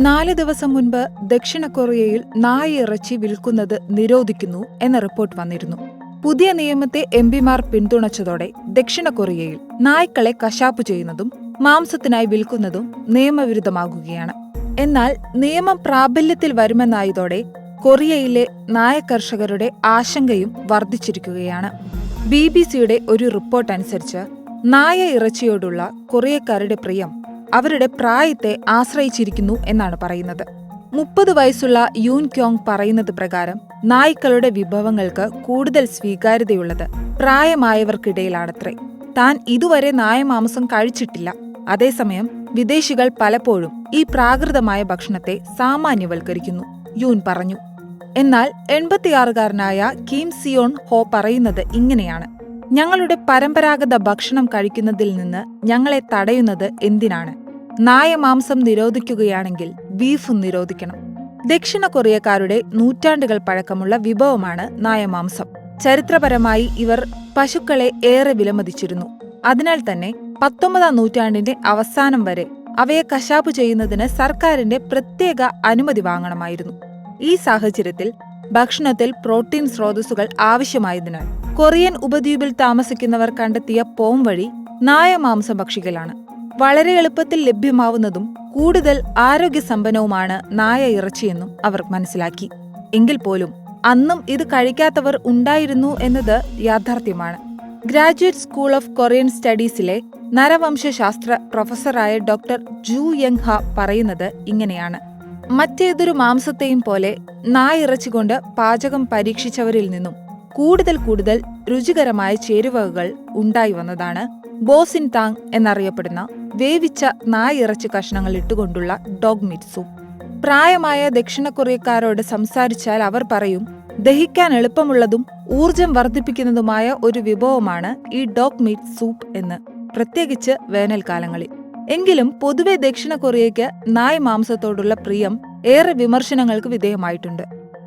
4 ദിവസം മുൻപ് ദക്ഷിണ കൊറിയയിൽ നായയിറച്ചി വിൽക്കുന്നത് നിരോധിക്കുന്നു എന്ന റിപ്പോർട്ട് വന്നിരുന്നു. പുതിയ നിയമത്തെ എംപിമാർ പിന്തുണച്ചതോടെ ദക്ഷിണ കൊറിയയിൽ നായ്ക്കളെ കശാപ്പു ചെയ്യുന്നതും മാംസത്തിനായി വിൽക്കുന്നതും നിയമവിരുദ്ധമാകുകയാണ്. എന്നാൽ നിയമം പ്രാബല്യത്തിൽ വരുമെന്നായതോടെ കൊറിയയിലെ നായ കർഷകരുടെ ആശങ്കയും വർദ്ധിച്ചിരിക്കുകയാണ്. BBC-യുടെ ഒരു റിപ്പോർട്ട് അനുസരിച്ച് നായ ഇറച്ചിയോടുള്ള കൊറിയക്കാരുടെ പ്രിയം അവരുടെ പ്രായത്തെ ആശ്രയിച്ചിരിക്കുന്നു എന്നാണ് പറയുന്നത്. 30 വയസ്സുള്ള യൂൻ ക്യോങ് പറയുന്നത് പ്രകാരം നായ്ക്കളുടെ വിഭവങ്ങൾക്ക് കൂടുതൽ സ്വീകാര്യതയുള്ളത് പ്രായമായവർക്കിടയിലാണത്രേ. താൻ ഇതുവരെ നായമാംസം കഴിച്ചിട്ടില്ല. അതേസമയം വിദേശികൾ പലപ്പോഴും ഈ പ്രാകൃതമായ ഭക്ഷണത്തെ സാമാന്യവൽക്കരിക്കുന്നു, യൂൻ പറഞ്ഞു. എന്നാൽ 86-കാരനായ കിം സിയോൺ ഹോ പറയുന്നത് ഇങ്ങനെയാണ്: ഞങ്ങളുടെ പരമ്പരാഗത ഭക്ഷണം കഴിക്കുന്നതിൽ നിന്ന് ഞങ്ങളെ തടയുന്നത് എന്തിനാണ്? നായമാംസം നിരോധിക്കുകയാണെങ്കിൽ ബീഫും നിരോധിക്കണം. ദക്ഷിണ കൊറിയക്കാരുടെ നൂറ്റാണ്ടുകൾ പഴക്കമുള്ള വിഭവമാണ് നായമാംസം. ചരിത്രപരമായി ഇവർ പശുക്കളെ ഏറെ വിലമതിച്ചിരുന്നു. അതിനാൽ തന്നെ 19-ാം നൂറ്റാണ്ടിന്റെ അവസാനം വരെ അവയെ കശാപ്പു ചെയ്യുന്നതിന് സർക്കാരിന്റെ പ്രത്യേക അനുമതി വാങ്ങണമായിരുന്നു. ഈ സാഹചര്യത്തിൽ ഭക്ഷണത്തിൽ പ്രോട്ടീൻ സ്രോതസ്സുകൾ ആവശ്യമായതിനാൽ കൊറിയൻ ഉപദ്വീപിൽ താമസിക്കുന്നവർ കണ്ടെത്തിയ പോംവഴി നായമാംസം ഭക്ഷിക്കലാണ്. വളരെ എളുപ്പത്തിൽ ലഭ്യമാവുന്നതും കൂടുതൽ ആരോഗ്യസമ്പന്നവുമാണ് നായ ഇറച്ചിയെന്നും അവർ മനസ്സിലാക്കി. എങ്കിൽ പോലും അന്നും ഇത് കഴിക്കാത്തവർ ഉണ്ടായിരുന്നു എന്നത് യാഥാർത്ഥ്യമാണ്. ഗ്രാജുവേറ്റ് സ്കൂൾ ഓഫ് കൊറിയൻ സ്റ്റഡീസിലെ നരവംശാസ്ത്ര പ്രൊഫസറായ ഡോക്ടർ ജു യങ് ഹ പറയുന്നത് ഇങ്ങനെയാണ്: മറ്റേതൊരു മാംസത്തെയും പോലെ നായിറച്ചി കൊണ്ട് പാചകം പരീക്ഷിച്ചവരിൽ നിന്നും കൂടുതൽ രുചികരമായ ചേരുവകൾ ഉണ്ടായി വന്നതാണ് ബോസിൻ താങ് എന്നറിയപ്പെടുന്ന വേവിച്ച നായിറച്ചി കഷ്ണങ്ങൾ ഇട്ടുകൊണ്ടുള്ള ഡോഗ് മീറ്റ് സൂപ്പ്. പ്രായമായ ദക്ഷിണ കൊറിയക്കാരോട് സംസാരിച്ചാൽ അവർ പറയും, ദഹിക്കാൻ എളുപ്പമുള്ളതും ഊർജം വർദ്ധിപ്പിക്കുന്നതുമായ ഒരു വിഭവമാണ് ഈ ഡോഗ് മീറ്റ് സൂപ്പ് എന്ന്, പ്രത്യേകിച്ച് വേനൽക്കാലങ്ങളിൽ. എങ്കിലും പൊതുവെ ദക്ഷിണ കൊറിയയ്ക്ക് നായ് മാംസത്തോടുള്ള പ്രിയം ഏറെ വിമർശനങ്ങൾക്ക് വിധേയമായിട്ടുണ്ട്.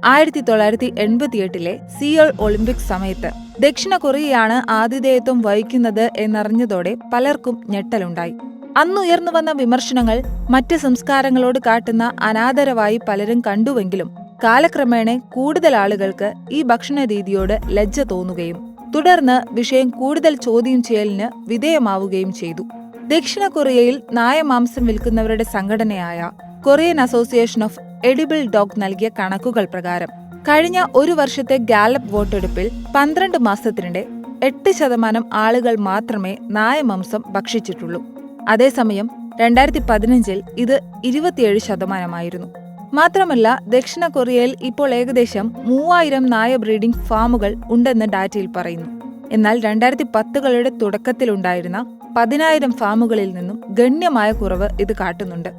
1988-ലെ സിയോൾ ഒളിമ്പിക്സ് സമയത്ത് ദക്ഷിണ കൊറിയയാണ് ആതിഥേയത്വം വഹിക്കുന്നത് എന്നറിഞ്ഞതോടെ പലർക്കും ഞെട്ടലുണ്ടായി. അന്നുയർന്നു വന്ന വിമർശനങ്ങൾ മറ്റ് സംസ്കാരങ്ങളോട് കാട്ടുന്ന അനാദരവായി പലരും കണ്ടുവെങ്കിലും കാലക്രമേണ കൂടുതൽ ആളുകൾക്ക് ഈ ഭക്ഷണ രീതിയോട് ലജ്ജ തോന്നുകയും തുടർന്ന് വിഷയം കൂടുതൽ ചോദ്യം ചെയ്യലിന് വിധേയമാവുകയും ചെയ്തു. ദക്ഷിണ കൊറിയയിൽ നായമാംസം വിൽക്കുന്നവരുടെ സംഘടനയായ Korean association of edible dog നൽകിയ കണക്കുകൾ പ്രകാരം കഴിഞ്ഞ ഒരു വർഷത്തെ ഗാലപ്പ് വോട്ടെടുപ്പിൽ 12 മാസത്തിനിടെ 8% ആളുകൾ മാത്രമേ നായമാംസം ഭക്ഷിച്ചിട്ടുള്ളൂ. അതേസമയം 2015-ൽ ഇത് 27%. മാത്രമല്ല, ദക്ഷിണ കൊറിയയിൽ ഇപ്പോൾ ഏകദേശം 3000 നായ ബ്രീഡിംഗ് ഫാമുകൾ ഉണ്ടെന്ന് ഡാറ്റയിൽ പറയുന്നു. എന്നാൽ 2010-കളുടെ തുടക്കത്തിലുണ്ടായിരുന്ന 10,000 ഫാമുകളിൽ നിന്നും ഗണ്യമായ കുറവ് ഇത് കാട്ടുന്നുണ്ട്.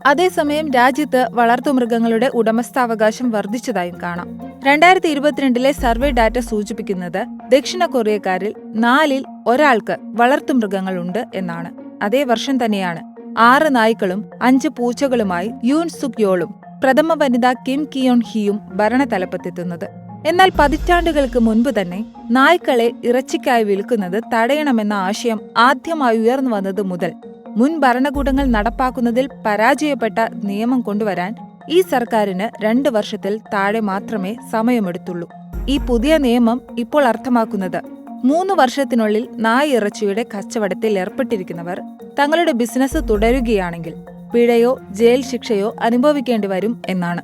അതേസമയം രാജ്യത്ത് വളർത്തുമൃഗങ്ങളുടെ ഉടമസ്ഥാവകാശം വർദ്ധിച്ചതായും കാണാം. 2022-ലെ സർവേ ഡാറ്റ സൂചിപ്പിക്കുന്നത് ദക്ഷിണ കൊറിയക്കാരിൽ 4-ൽ ഒരാൾക്ക് വളർത്തുമൃഗങ്ങളുണ്ട് എന്നാണ്. അതേ വർഷം തന്നെയാണ് 6 നായ്ക്കളും 5 പൂച്ചകളുമായി യൂൻ സുക് യോളും പ്രഥമ വനിത കിം കിയോൺ ഹിയും ഭരണതലപ്പത്തെത്തുന്നത്. എന്നാൽ പതിറ്റാണ്ടുകൾക്ക് മുൻപ് തന്നെ നായ്ക്കളെ ഇറച്ചിക്കായി വിൽക്കുന്നത് തടയണമെന്ന ആശയം ആദ്യമായി ഉയർന്നു വന്നത് മുതൽ മുൻ ഭരണകൂടങ്ങൾ നടപ്പാക്കുന്നതിൽ പരാജയപ്പെട്ട നിയമം കൊണ്ടുവരാൻ ഈ സർക്കാരിന് 2 വർഷത്തിൽ താഴെ മാത്രമേ സമയമെടുത്തുള്ളൂ. ഈ പുതിയ നിയമം ഇപ്പോൾ അർത്ഥമാക്കുന്നത് 3 വർഷത്തിനുള്ളിൽ നായ ഇറച്ചിയുടെ കച്ചവടത്തിൽ ഏർപ്പെട്ടിരിക്കുന്നവർ തങ്ങളുടെ ബിസിനസ് തുടരുകയാണെങ്കിൽ പിഴയോ ജയിൽ ശിക്ഷയോ അനുഭവിക്കേണ്ടി വരും എന്നാണ്.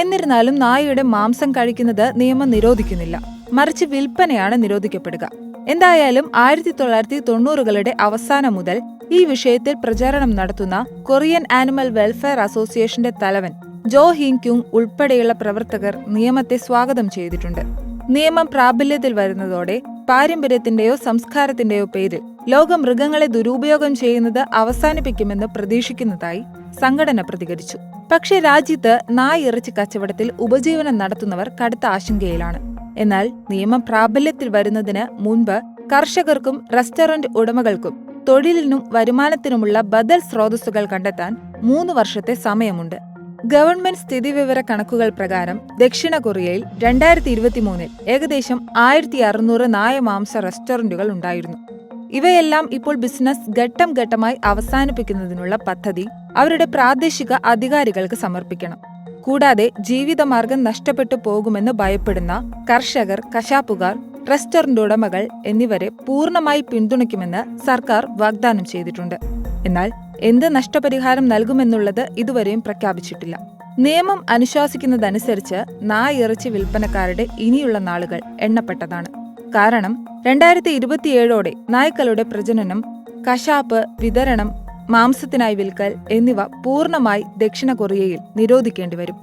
എന്നിരുന്നാലും നായയുടെ മാംസം കഴിക്കുന്നത് നിയമം നിരോധിക്കുന്നില്ല, മറിച്ച് വിൽപ്പനയാണ് നിരോധിക്കപ്പെടുക. എന്തായാലും 1990-കളുടെ അവസാനം മുതൽ ഈ വിഷയത്തിൽ പ്രചാരണം നടത്തുന്ന കൊറിയൻ ആനിമൽ വെൽഫെയർ അസോസിയേഷന്റെ തലവൻ ജോ ഹിൻ ക്യുങ് ഉൾപ്പെടെയുള്ള പ്രവർത്തകർ നിയമത്തെ സ്വാഗതം ചെയ്തിട്ടുണ്ട്. നിയമം പ്രാബല്യത്തിൽ വരുന്നതോടെ പാരമ്പര്യത്തിന്റെയോ സംസ്കാരത്തിന്റെയോ പേരിൽ ലോകം മൃഗങ്ങളെ ദുരുപയോഗം ചെയ്യുന്നത് അവസാനിപ്പിക്കുമെന്ന് പ്രതീക്ഷിക്കുന്നതായി സംഘടന പ്രതികരിച്ചു. പക്ഷേ രാജ്യത്ത് നായ ഇറച്ചി കച്ചവടത്തിൽ ഉപജീവനം നടത്തുന്നവർ കടുത്ത ആശങ്കയിലാണ്. എന്നാൽ നിയമം പ്രാബല്യത്തിൽ വരുന്നതിന് മുൻപ് കർഷകർക്കും റെസ്റ്റോറന്റ് ഉടമകൾക്കും തൊഴിലിനും വരുമാനത്തിനുമുള്ള ബദൽ സ്രോതസ്സുകൾ കണ്ടെത്താൻ 3 വർഷത്തെ സമയമുണ്ട്. ഗവൺമെന്റ് സ്ഥിതിവിവര കണക്കുകൾ പ്രകാരം ദക്ഷിണ കൊറിയയിൽ 2023-ൽ ഏകദേശം 1600 നായമാംസ റെസ്റ്റോറന്റുകൾ ഉണ്ടായിരുന്നു. ഇവയെല്ലാം ഇപ്പോൾ ബിസിനസ് ഘട്ടം ഘട്ടമായി അവസാനിപ്പിക്കുന്നതിനുള്ള പദ്ധതി അവരുടെ പ്രാദേശിക അധികാരികൾക്ക് സമർപ്പിക്കണം. കൂടാതെ ജീവിതമാർഗം നഷ്ടപ്പെട്ടു പോകുമെന്ന് ഭയപ്പെടുന്ന കർഷകർ, കശാപ്പുകാർ, റെസ്റ്റോറന്റ് ഉടമകൾ എന്നിവരെ പൂർണ്ണമായി പിന്തുണയ്ക്കുമെന്ന് സർക്കാർ വാഗ്ദാനം ചെയ്തിട്ടുണ്ട്. എന്നാൽ എന്ത് നഷ്ടപരിഹാരം നൽകുമെന്നുള്ളത് ഇതുവരെയും പ്രഖ്യാപിച്ചിട്ടില്ല. നിയമം അനുശാസിക്കുന്നതനുസരിച്ച് നായിറച്ചി വിൽപ്പനക്കാരുടെ ഇനിയുള്ള നാളുകൾ എണ്ണപ്പെട്ടതാണ്. കാരണം 2027ഓടെ നായ്ക്കളുടെ പ്രജനനം, കശാപ്പ്, വിതരണം, മാംസത്തിനായി വിൽക്കൽ എന്നിവ പൂർണ്ണമായി ദക്ഷിണ കൊറിയയിൽ നിരോധിക്കേണ്ടി വരും.